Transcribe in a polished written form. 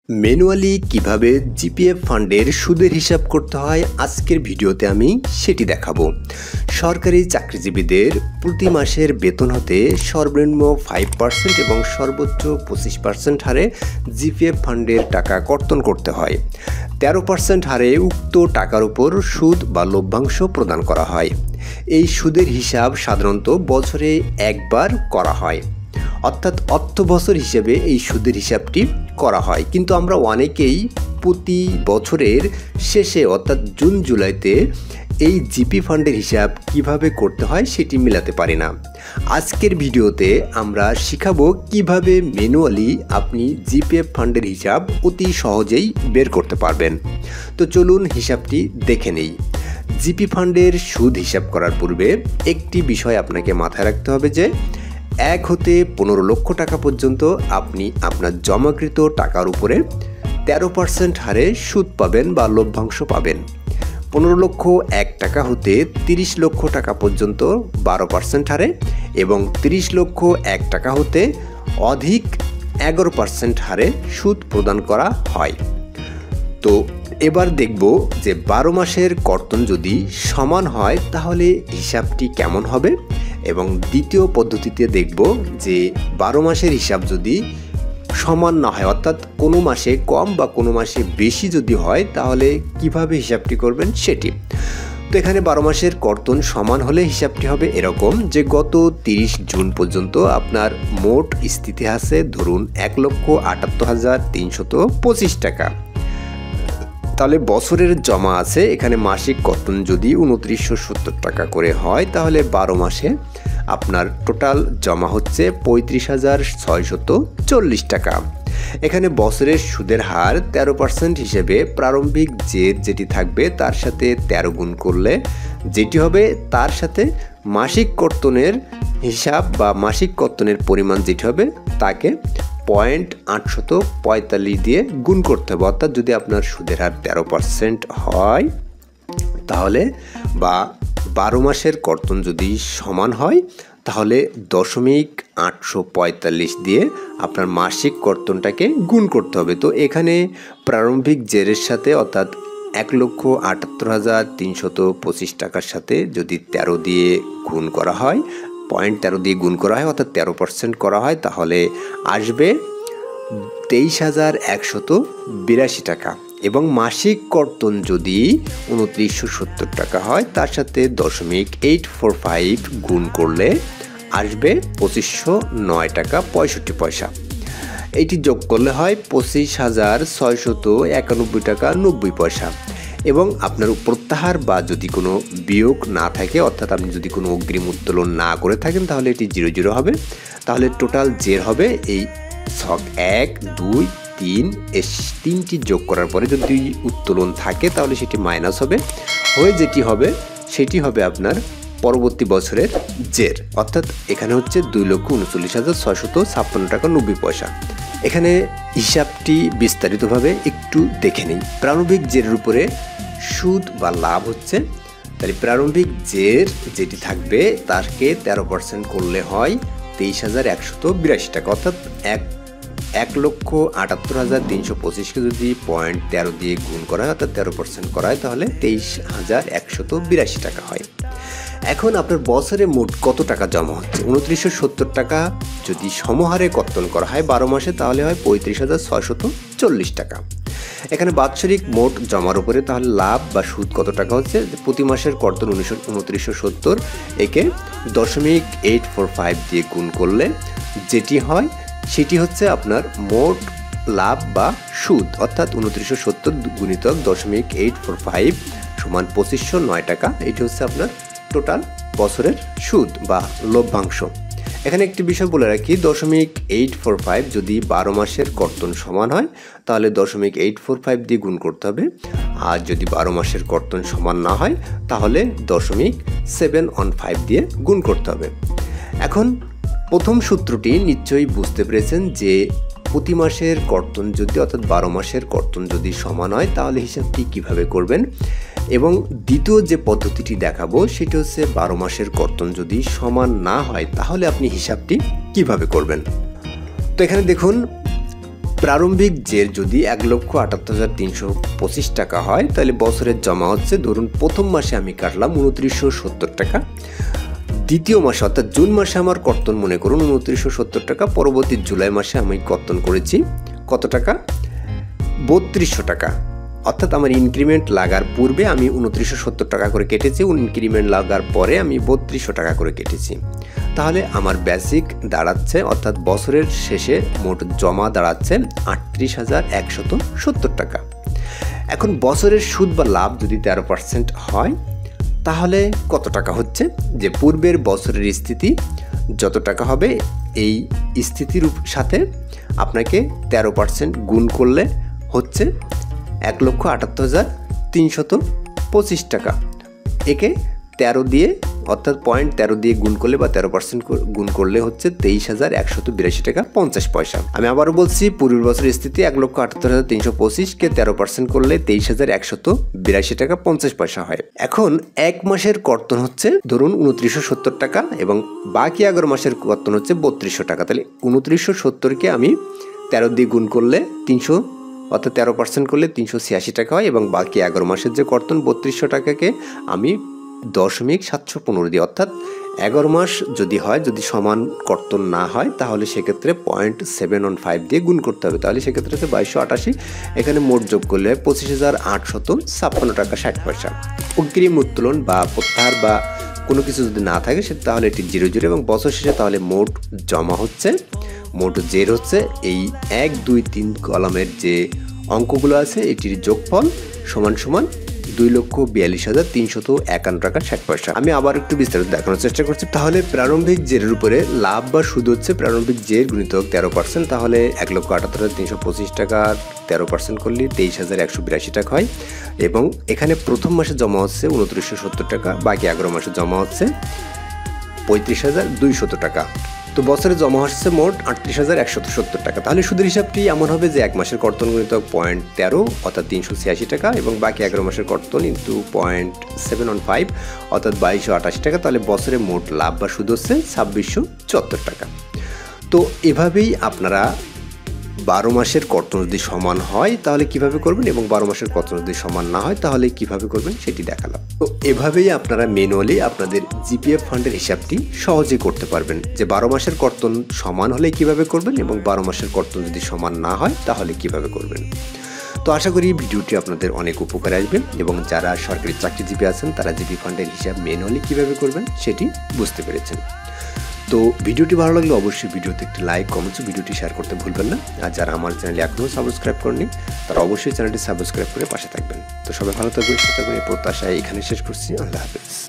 Manually কিভাবে GPF ফান্ডের সুদের হিসাব করতে হয় আজকের ভিডিওতে আমি সেটি দেখাবো। সরকারি চাকরিজীবীদের প্রতি মাসের বেতন হতে সর্বনিম্ন 5% এবং সর্বোচ্চ 25% হারে জিপিএফ ফান্ডের টাকা কর্তন করতে হয়। 13% হারে উক্ত টাকার উপর সুদ বা লভ্যাংশ প্রদান করা হয়। এই সুদের হিসাব সাধারণত বছরে একবার করা হয়, অর্থাৎ অর্থ বছর হিসেবে এই সুদের হিসাবটি করা হয়। কিন্তু আমরা অনেকেই প্রতি বছরের শেষে অর্থাৎ জুন জুলাইতে এই জিপি ফান্ডের হিসাব কিভাবে করতে হয় সেটি মেলাতে পারি না। আজকের ভিডিওতে আমরা শিখাবো কিভাবে ম্যানুয়ালি আপনি জিপিএফ ফান্ডের হিসাব অতি সহজেই বের করতে পারবেন। তো চলুন হিসাবটি দেখে নেই। জিপি ফান্ডের সুদ হিসাব করার পূর্বে একটি বিষয় আপনাকে মাথায় রাখতে হবে যে 1 হতে 15 লক্ষ টাকা পর্যন্ত আপনি আপনার জমাকৃত টাকার উপরে 13% হারে সুদ পাবেন বা লভ্যাংশ পাবেন। 15 লক্ষ 1 টাকা হতে 30 লক্ষ টাকা পর্যন্ত 12% হারে এবং 30 লক্ষ 1 টাকা হতে অধিক 11% হারে সুদ প্রদান করা হয়। তো এবার দেখব যে 12 মাসের কর্তন যদি সমান হয় তাহলে হিসাবটি কেমন হবে, এবং দ্বিতীয় পদ্ধতিতে দেখব যে 12 মাসের হিসাব যদি সমান না হয়, অর্থাৎ কোনো মাসে কম বা কোনো মাসে বেশি যদি হয় তাহলে কিভাবে হিসাবটি করবেন সেটি। তো এখানে 12 মাসের কর্তন সমান হলে হিসাবটি হবে এরকম যে গত 30 জুন পর্যন্ত আপনার মোট স্থিতি আছে ধরুন 1,78,325 টাকা। তাহলে বছরের জমা আছে এখানে মাসিক কর্তন যদি 2970 টাকা করে হয় তাহলে 12 মাসে আপনার টোটাল জমা হচ্ছে 35,640 টাকা। এখানে বছরের সুদের হার 13% হিসেবে প্রারম্ভিক জের যেটি থাকবে তার সাথে 13 গুণ করলে যেটি হবে তার সাথে মাসিক কর্তনের হিসাব বা মাসিক কর্তনের পরিমাণ যেটি হবে তাকে 0.845 দিয়ে গুণ করতে হবে। অর্থাৎ যদি আপনার সুদের হার 13% হয় তাহলে বা 12 মাসের কর্তন যদি সমান হয় তাহলে 0.845 দিয়ে আপনার মাসিক কর্তনটাকে গুণ করতে হবে। তো এখানে প্রারম্ভিক জেরের সাথে অর্থাৎ 1,78,325 টাকার সাথে যদি 13 দিয়ে গুণ করা হয়, 0.13 দিয়ে গুণ করা হয় অর্থাৎ 13% করা হয় তাহলে আসবে 23,182 টাকা। এবং মাসিক কর্তন যদি 2970 টাকা হয় তার সাথে 0.845 গুণ করলে আসবে 2509 টাকা 65 পয়সা। এটি যোগ করলে হয় 25,691 টাকা 90 পয়সা। এবং আপনার প্রত্যাহার বা যদি কোনো বিয়োগ না থাকে অর্থাৎ আপনি যদি কোনো অগ্রিম উত্তোলন না করে থাকেন তাহলে এটি 00 হবে। তাহলে টোটাল জের হবে এই ছক 1, 2, 3 এই 3টি যোগ করার পরে যদি উত্তোলন থাকে তাহলে সেটি মাইনাস হবে, হয়ে যেটি হবে সেটি হবে আপনার পরবর্তী বছরের জের। অর্থাৎ এখানে হচ্ছে 2,39,656 টাকা 90 পয়সা। এখানে হিসাবটি বিস্তারিতভাবে একটু দেখে নিই। প্রারম্ভিক জেরের উপরে সুদ বা লাভ হচ্ছে, তাহলে প্রারম্ভিক জের যেটি থাকবে তাকে 13% করলে হয় 23,182 টাকা। অর্থাৎ 1,78,325কে যদি 0.13 দিয়ে গুণ করা হয় অর্থাৎ 13% করা হয় তাহলে 23,182 টাকা হয়। এখন আপনার বছরে মোট কত টাকা জমা হচ্ছে? 2970 টাকা যদি সমহারে কর্তন করা হয় 12 মাসে তাহলে হয় 35,640 টাকা। এখানে বাৎসরিক মোট জমার উপরে তাহলে লাভ বা সুদ কত টাকা হচ্ছে? প্রতি মাসের কর্তন 2970 একে 0.845 দিয়ে গুণ করলে যেটি হয় সেটি হচ্ছে আপনার মোট লাভ বা সুদ, অর্থাৎ 2970 গুণিতক 0.845 সমান 2509 টাকা। এটি হচ্ছে আপনার টোটাল বছরের সুদ বা লভ্যাংশ। এখানে একটি বিষয় বলে রাখি, 0.845 যদি 12 মাসের কর্তন সমান হয় তাহলে 0.845 দিয়ে গুণ করতে হবে, আর যদি 12 মাসের কর্তন সমান না হয় তাহলে 0.715 দিয়ে গুণ করতে হবে। এখন প্রথম সূত্রটি নিশ্চয়ই বুঝতে পেরেছেন যে প্রতি মাসের কর্তন যদি অর্থাৎ 12 মাসের কর্তন যদি সমান হয় তাহলে হিসাবটি কিভাবে করবেন, এবং দ্বিতীয় যে পদ্ধতিটি দেখাবো সেটি হচ্ছে 12 মাসের কর্তন যদি সমান না হয় তাহলে আপনি হিসাবটি কিভাবে করবেন। তো এখানে দেখুন প্রারম্ভিক জের যদি 1,78,325 টাকা হয় তাহলে বছরের জমা হচ্ছে, ধরুন প্রথম মাসে আমি কাটলাম 2970 টাকা, দ্বিতীয় মাসে অর্থাৎ জুন মাসে আমার কর্তন মনে করুন 2970 টাকা, পরবর্তী জুলাই মাসে আমি কর্তন করেছি কত টাকা, 3200 টাকা। অর্থাৎ আমার ইনক্রিমেন্ট লাগার পূর্বে আমি 2970 টাকা করে কেটেছি, ইনক্রিমেন্ট লাগার পরে আমি 3200 টাকা করে কেটেছি। তাহলে আমার বেসিক দাঁড়াচ্ছে অর্থাৎ বছরের শেষে মোট জমা দাঁড়াচ্ছে 38,170 টাকা। এখন বছরের সুদ বা লাভ যদি 13% হয় তাহলে কত টাকা হচ্ছে, যে পূর্বের বছরের স্থিতি যত টাকা হবে এই স্থিতির সাথে আপনাকে 13% গুণ করলে হচ্ছে 1,78,325 টাকা। একে 13 দিয়ে অর্থাৎ 0.13 দিয়ে গুণ করলে বা 13% গুণ করলে হচ্ছে 23,182 টাকা 50 পয়সা। আমি আবারও বলছি, পূর্বের বছরের স্থিতি 1,78,325-কে 13% করলে 23,182 টাকা 50 পয়সা হয়। এখন এক মাসের কর্তন হচ্ছে ধরুন 2970 টাকা এবং বাকি 11 মাসের কর্তন হচ্ছে 3200 টাকা। তাহলে 2970-কে আমি 13 দিয়ে গুণ করলে 300 অর্থাৎ 13% করলে 386 টাকা হয় এবং বাকি 11 মাসের যে কর্তন 3200 টাকাকে আমি 0.715 দিয়ে অর্থাৎ 11 মাস যদি হয়, যদি সমান কর্তন না হয় তাহলে সেক্ষেত্রে 0.715 দিয়ে গুণ করতে হবে। তাহলে সেক্ষেত্রে হচ্ছে 2288, এখানে মোট যোগ করলে হয় 25,856 টাকা 60 পয়সা। অগ্রিম উত্তোলন বা প্রত্যাহার বা কোনো কিছু যদি না থাকে সে তাহলে এটি 00 এবং বছর শেষে তাহলে মোট জমা হচ্ছে, মোট জের হচ্ছে এই 1, 2, 3 কলামের যে অঙ্কগুলো আছে এটির যোগফল সমান সমান 2,42,351 টাকা 60 পয়সা। আমি আবার একটু বিস্তারিত দেখানোর চেষ্টা করছি। তাহলে প্রারম্ভিক জেরের উপরে লাভ বা সুদ হচ্ছে প্রারম্ভিক জের গুণিতক 13%, তাহলে 1,78,325 টাকা 13% করলে 23,182 টাকা হয় এবং এখানে প্রথম মাসে জমা হচ্ছে 2970 টাকা, বাকি 11 মাসে জমা হচ্ছে 35,200 টাকা। তো বছরে জমা হচ্ছে মোট 38,170 টাকা। তাহলে সুদের হিসাবটি এমন হবে যে এক মাসের কর্তন গুণিতক 0.13 অর্থাৎ 386 টাকা এবং বাকি 11 মাসের কর্তন ইন্টু 0.715 অর্থাৎ 2288 টাকা। তাহলে বছরে মোট লাভ বা সুদ হচ্ছে 2674 টাকা। তো এভাবেই আপনারা 12 মাসের কর্তন যদি সমান হয় তাহলে কিভাবে করবেন এবং 12 মাসের কর্তন যদি সমান না হয় তাহলে কিভাবে করবেন সেটি দেখালাম। তো এভাবেই আপনারা ম্যানুয়ালি আপনাদের জিপিএফ ফান্ডের হিসাবটি সহজে করতে পারবেন, যে 12 মাসের কর্তন সমান হলে কিভাবে করবেন এবং 12 মাসের কর্তন যদি সমান না হয় তাহলে কিভাবে করবেন। তো আশা করি ভিডিওটি আপনাদের অনেক উপকারে আসবে এবং যারা সরকারি চাকরিজীবী আছেন তারা জিপি ফান্ডের হিসাব ম্যানুয়ালি কিভাবে করবেন সেটি বুঝতে পেরেছেন। তো ভিডিওটি ভালো লাগলে অবশ্যই ভিডিওতে একটি লাইক, কমেন্টস, ভিডিওটি শেয়ার করতে ভুলবেন না। আর যারা আমার চ্যানেলে এখনও সাবস্ক্রাইব করেননি তারা অবশ্যই চ্যানেলটি সাবস্ক্রাইব করে পাশে থাকবেন। তো সবাই ভালো থাকবেন, সুস্থ থাকবেন এই প্রত্যাশায় এখানে শেষ করছি। আল্লাহ হাফেজ।